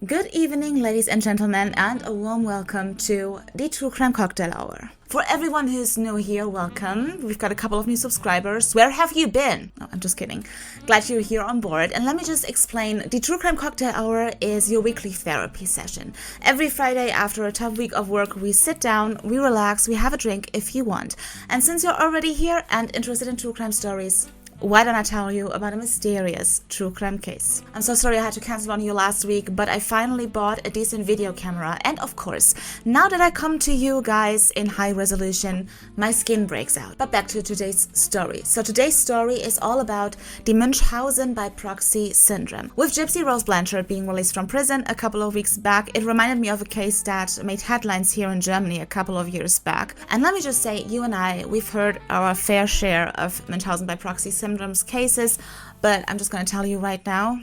Good evening, ladies and gentlemen, and a warm welcome to the True Crime Cocktail Hour. For everyone who's new here, welcome. We've got a couple of new subscribers. Where have you been? No, I'm just kidding. Glad you're here on board. And let me just explain. The True Crime Cocktail Hour is your weekly therapy session. Every Friday after a tough week of work, we sit down, we relax, we have a drink if you want. And since you're already here and interested in true crime stories, why don't I tell you about a mysterious true crime case? I'm so sorry I had to cancel on you last week, but I finally bought a decent video camera. And of course, now that I come to you guys in high resolution, my skin breaks out. But back to today's story. So today's story is all about the Münchhausen by Proxy syndrome. With Gypsy Rose Blanchard being released from prison a couple of weeks back, it reminded me of a case that made headlines here in Germany a couple of years back. And let me just say, you and I, we've heard our fair share of Münchhausen by Proxy syndrome's cases, but I'm just going to tell you right now,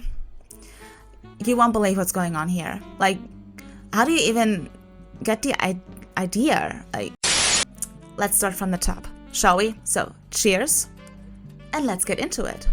you won't believe what's going on here. Like, how do you even get the idea? Like, let's start from the top, shall we? So, cheers, and let's get into it.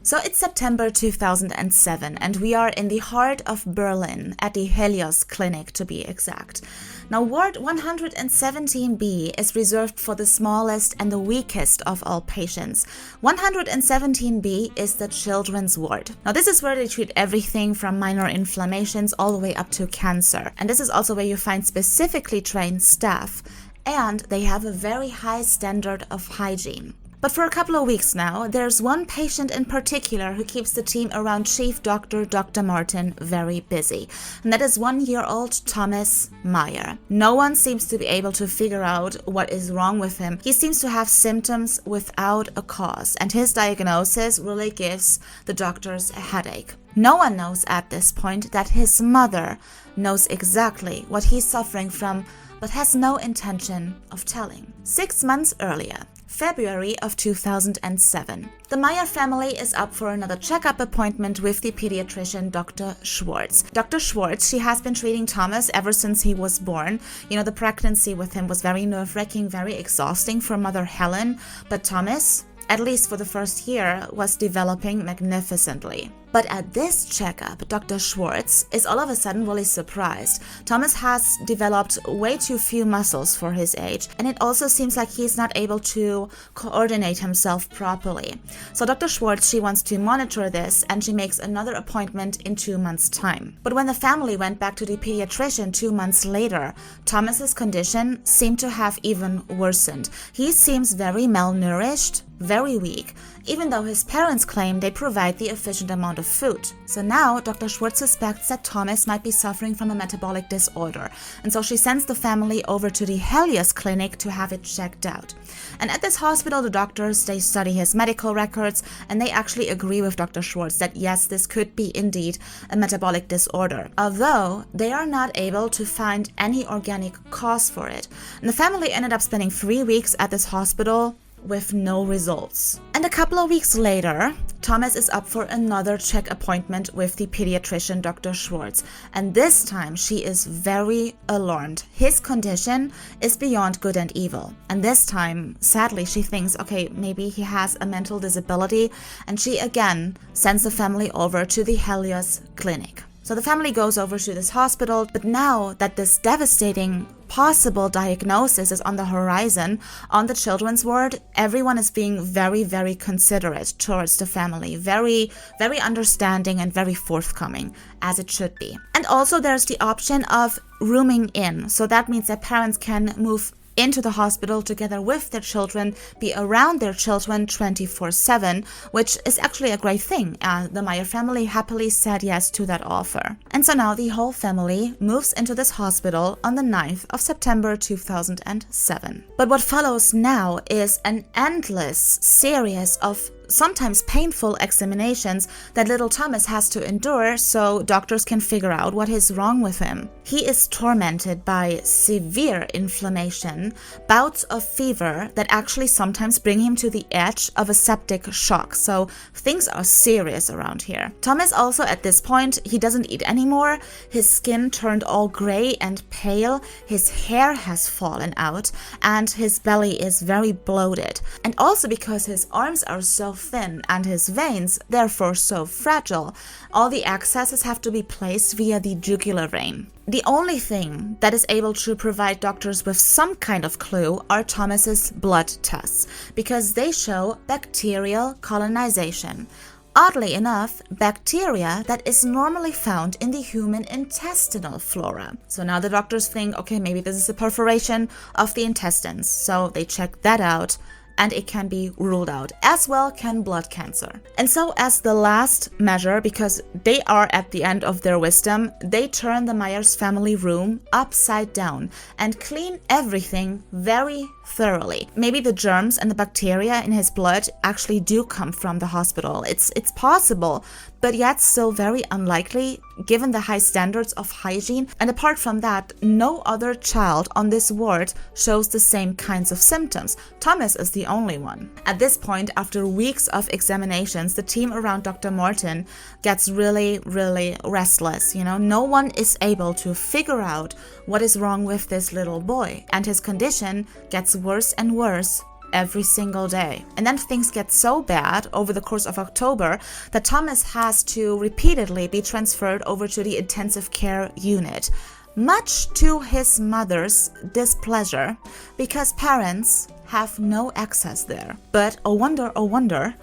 So it's September 2007 and we are in the heart of Berlin at the Helios clinic to be exact. Now Ward 117B is reserved for the smallest and the weakest of all patients. 117B is the children's ward. Now this is where they treat everything from minor inflammations all the way up to cancer. And this is also where you find specifically trained staff, and they have a very high standard of hygiene. But for a couple of weeks now, there's one patient in particular who keeps the team around Chief Doctor Dr. Martin very busy. And that is 1-year-old Thomas Meyer. No one seems to be able to figure out what is wrong with him. He seems to have symptoms without a cause, and his diagnosis really gives the doctors a headache. No one knows at this point that his mother knows exactly what he's suffering from, but has no intention of telling. 6 months earlier, February of 2007. The Meyer family is up for another checkup appointment with the pediatrician Dr. Schwartz. Dr. Schwartz, she has been treating Thomas ever since he was born. You know, the pregnancy with him was very nerve-wracking, very exhausting for Mother Helen, but Thomas, at least for the first year, was developing magnificently. But at this checkup, Dr. Schwartz is all of a sudden really surprised. Thomas has developed way too few muscles for his age, and it also seems like he's not able to coordinate himself properly. So Dr. Schwartz, she wants to monitor this, and she makes another appointment in 2 months' time. But when the family went back to the pediatrician 2 months later, Thomas's condition seemed to have even worsened. He seems very malnourished, very weak, even though his parents claim they provide the efficient amount of food. So now Dr. Schwartz suspects that Thomas might be suffering from a metabolic disorder, and so she sends the family over to the Helios clinic to have it checked out. And at this hospital, the doctors, they study his medical records, and they actually agree with Dr. Schwartz that yes, this could be indeed a metabolic disorder, although they are not able to find any organic cause for it. And the family ended up spending 3 weeks at this hospital with no results. And a couple of weeks later, Thomas is up for another check appointment with the pediatrician Dr. Schwartz, and this time she is very alarmed. His condition is beyond good and evil, and this time, sadly, she thinks, okay, maybe he has a mental disability, and she again sends the family over to the Helios clinic. So the family goes over to this hospital, but now that this devastating possible diagnosis is on the horizon on the children's ward, everyone is being very, very considerate towards the family, very, very understanding and very forthcoming, as it should be. And also there's the option of rooming in, so that means that parents can move into the hospital together with their children, be around their children 24/7, which is actually a great thing. The Meyer family happily said yes to that offer. And so now the whole family moves into this hospital on the 9th of September 2007. But what follows now is an endless series of sometimes painful examinations that little Thomas has to endure so doctors can figure out what is wrong with him. He is tormented by severe inflammation, bouts of fever that actually sometimes bring him to the edge of a septic shock, so things are serious around here. Thomas also at this point, he doesn't eat anymore, his skin turned all gray and pale, his hair has fallen out, and his belly is very bloated. And also because his arms are so thin and his veins therefore so fragile, all the accesses have to be placed via the jugular vein. The only thing that is able to provide doctors with some kind of clue are Thomas's blood tests, because they show bacterial colonization. Oddly enough, bacteria that is normally found in the human intestinal flora. So now the doctors think, okay, maybe this is a perforation of the intestines. So they check that out, and it can be ruled out. As well can blood cancer. And so as the last measure, because they are at the end of their wisdom, they turn the Myers family room upside down and clean everything very thoroughly. Maybe the germs and the bacteria in his blood actually do come from the hospital. It's possible, but yet still very unlikely given the high standards of hygiene. And apart from that, no other child on this ward shows the same kinds of symptoms. Thomas is the only one. At this point, after weeks of examinations, the team around Dr. Morton gets really, really restless. No one is able to figure out what is wrong with this little boy, and his condition gets worse and worse every single day. And then things get so bad over the course of October that Thomas has to repeatedly be transferred over to the intensive care unit, much to his mother's displeasure, because parents have no access there. But oh wonder,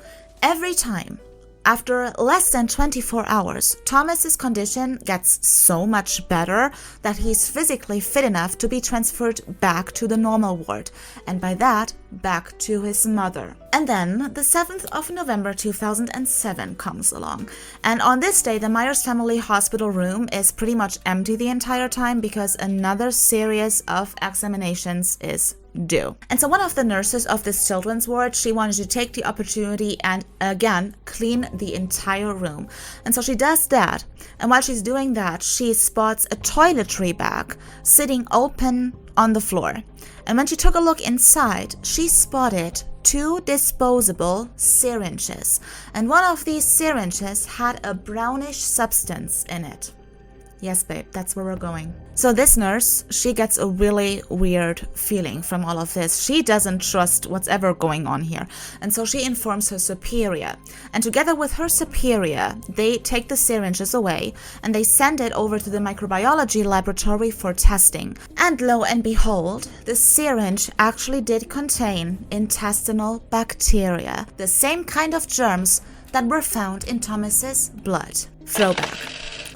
every time, after less than 24 hours, Thomas's condition gets so much better that he's physically fit enough to be transferred back to the normal ward, and by that, back to his mother. And then the 7th of November 2007 comes along, and on this day the Myers family hospital room is pretty much empty the entire time because another series of examinations is due. And so one of the nurses of this children's ward, she wanted to take the opportunity and again clean the entire room. And so she does that, and while she's doing that, she spots a toiletry bag sitting open on the floor. And when she took a look inside, she spotted 2 disposable syringes, and one of these syringes had a brownish substance in it. Yes, babe, that's where we're going. So this nurse, she gets a really weird feeling from all of this. She doesn't trust what's ever going on here. And so she informs her superior. And together with her superior, they take the syringes away and they send it over to the microbiology laboratory for testing. And lo and behold, the syringe actually did contain intestinal bacteria, the same kind of germs that were found in Thomas's blood. Throwback.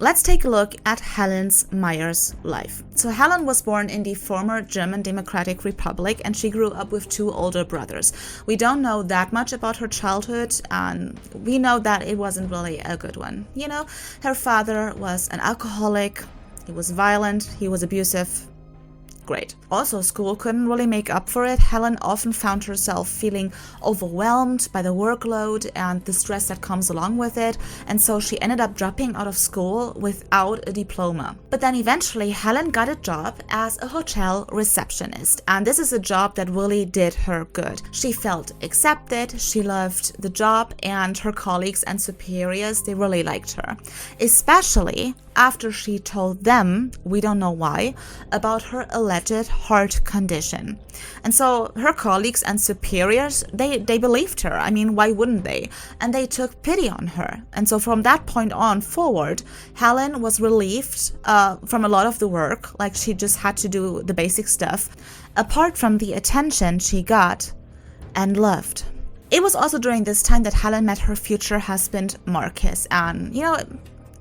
Let's take a look at Helen's Myers life. So Helen was born in the former German Democratic Republic, and she grew up with 2 older brothers. We don't know that much about her childhood, and we know that it wasn't really a good one. Her father was an alcoholic, he was violent, he was abusive. Great. Also, school couldn't really make up for it. Helen often found herself feeling overwhelmed by the workload and the stress that comes along with it, and so she ended up dropping out of school without a diploma. But then eventually Helen got a job as a hotel receptionist, and this is a job that really did her good. She felt accepted, she loved the job, and her colleagues and superiors, they really liked her. Especially after she told them, we don't know why, about her alleged heart condition. And so her colleagues and superiors, they believed her. I mean, why wouldn't they? And they took pity on her. And so from that point on forward, Helen was relieved from a lot of the work, like she just had to do the basic stuff, apart from the attention she got and loved. It was also during this time that Helen met her future husband, Marcus, and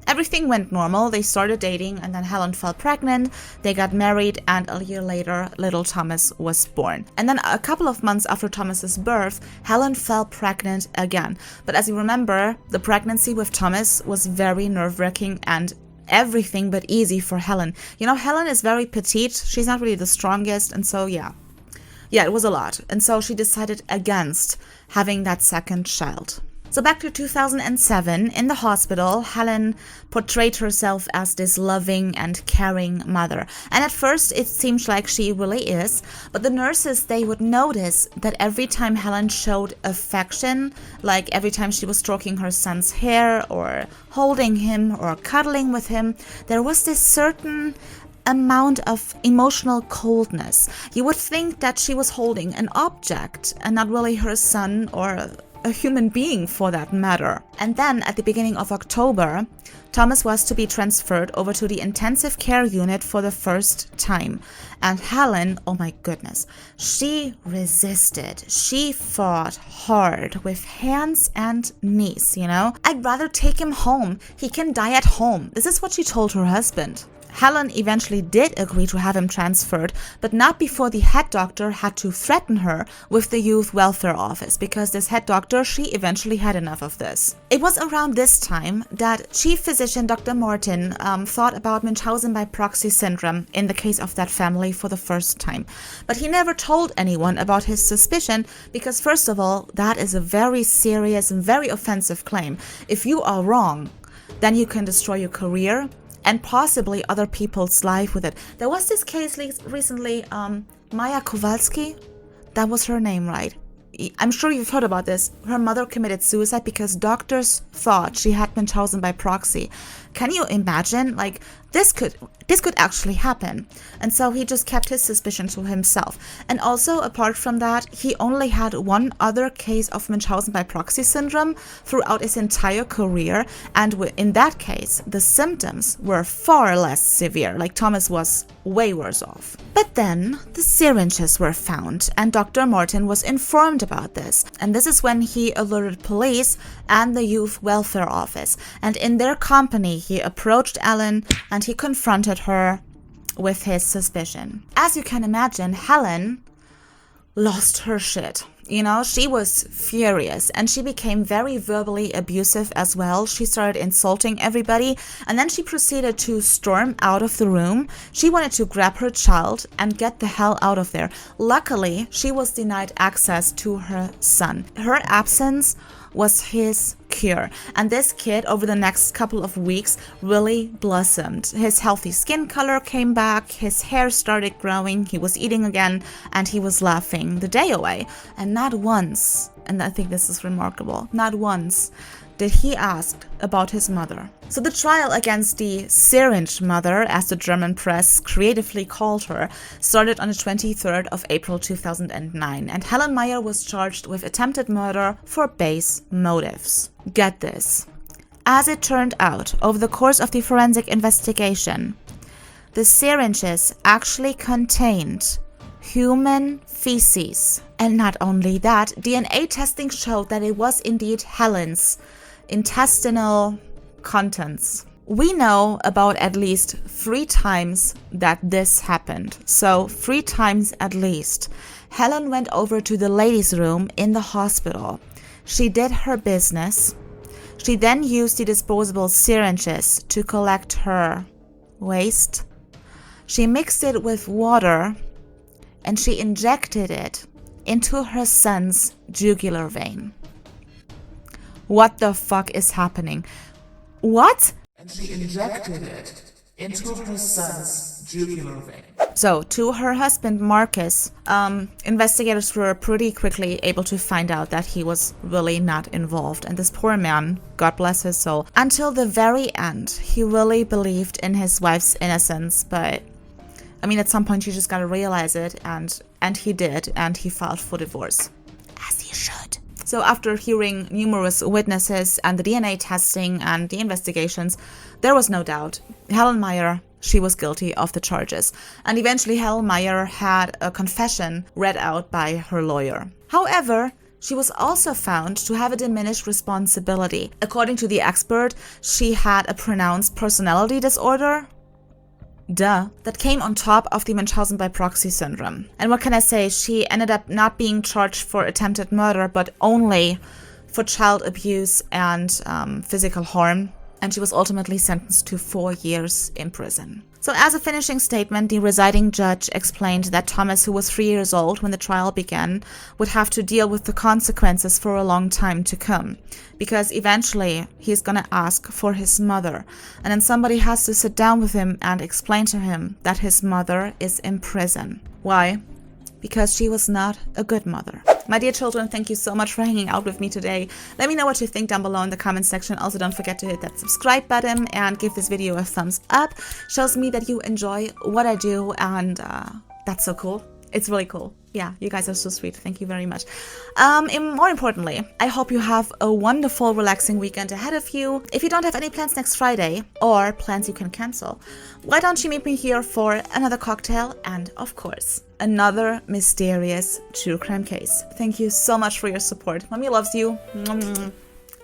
everything went normal. They started dating, and then Helen fell pregnant, they got married, and a year later, little Thomas was born. And then a couple of months after Thomas's birth, Helen fell pregnant again. But as you remember, the pregnancy with Thomas was very nerve-wracking and everything but easy for Helen. Helen is very petite, she's not really the strongest, and so yeah. Yeah, it was a lot. And so she decided against having that second child. So back to 2007, in the hospital, Helen portrayed herself as this loving and caring mother. And at first, it seems like she really is. But the nurses, they would notice that every time Helen showed affection, like every time she was stroking her son's hair or holding him or cuddling with him, there was this certain amount of emotional coldness. You would think that she was holding an object and not really her son or a human being for that matter. And then at the beginning of October, Thomas was to be transferred over to the intensive care unit for the first time. And Helen, oh my goodness, she resisted. She fought hard with hands and knees, you know? I'd rather take him home. He can die at home. This is what she told her husband. Helen eventually did agree to have him transferred, but not before the head doctor had to threaten her with the youth welfare office, because this head doctor, she eventually had enough of this. It was around this time that chief physician Dr. Martin thought about Münchhausen by proxy syndrome in the case of that family for the first time. But he never told anyone about his suspicion because, first of all, that is a very serious and very offensive claim. If you are wrong, then you can destroy your career and possibly other people's life with it. There was this case recently, Maya Kowalski, that was her name, right? I'm sure you've heard about this. Her mother committed suicide because doctors thought she had Münchhausen by proxy. Can you imagine? Like, this could actually happen. And so he just kept his suspicion to himself. And also, apart from that, he only had one other case of Münchhausen by proxy syndrome throughout his entire career. And in that case, the symptoms were far less severe. Like, Thomas was way worse off. But then the syringes were found, and Dr. Martin was informed about this. And this is when he alerted police and the youth welfare office. And in their company, he approached Ellen and he confronted her with his suspicion. As you can imagine, Helen lost her shit. You know, she was furious and she became very verbally abusive as well. She started insulting everybody and then she proceeded to storm out of the room. She wanted to grab her child and get the hell out of there. Luckily, she was denied access to her son. Her absence was his cure. And this kid, over the next couple of weeks, really blossomed. His healthy skin color came back, his hair started growing, he was eating again, and he was laughing the day away. And not once, and I think this is remarkable, not once did he ask about his mother. So the trial against the syringe mother, as the German press creatively called her, started on the 23rd of April 2009, and Helen Meyer was charged with attempted murder for base motives. Get this. As it turned out, over the course of the forensic investigation, the syringes actually contained human feces. And not only that, DNA testing showed that it was indeed Helen's intestinal contents. We know about at least 3 times that this happened. So 3 times at least. Helen went over to the ladies' room in the hospital. She did her business. She then used the disposable syringes to collect her waste. She mixed it with water and she injected it into her son's jugular vein. What the fuck is happening? What? And she injected it into her son's jugular vein. So, to her husband Marcus, investigators were pretty quickly able to find out that he was really not involved. And this poor man, God bless his soul, until the very end, he really believed in his wife's innocence. But, I mean, at some point you just gotta realize it, and he did, and he filed for divorce. As he should. So after hearing numerous witnesses and the DNA testing and the investigations, there was no doubt. Helen Meyer, she was guilty of the charges. And eventually Helen Meyer had a confession read out by her lawyer. However, she was also found to have a diminished responsibility. According to the expert, she had a pronounced personality disorder. That came on top of the Münchhausen by proxy syndrome. And what can I say? She ended up not being charged for attempted murder, but only for child abuse and physical harm. and she was ultimately sentenced to 4 years in prison. So as a finishing statement, the residing judge explained that Thomas, who was 3 years old when the trial began, would have to deal with the consequences for a long time to come, because eventually he's gonna ask for his mother, and then somebody has to sit down with him and explain to him that his mother is in prison. Why? Because she was not a good mother. My dear children, thank you so much for hanging out with me today. Let me know what you think down below in the comments section. Also, don't forget to hit that subscribe button and give this video a thumbs up. Shows me that you enjoy what I do, and that's so cool. It's really cool. Yeah, you guys are so sweet. Thank you very much. And more importantly, I hope you have a wonderful, relaxing weekend ahead of you. If you don't have any plans next Friday, or plans you can cancel, why don't you meet me here for another cocktail and, of course, another mysterious true crime case. Thank you so much for your support. Mommy loves you.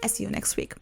I see you next week.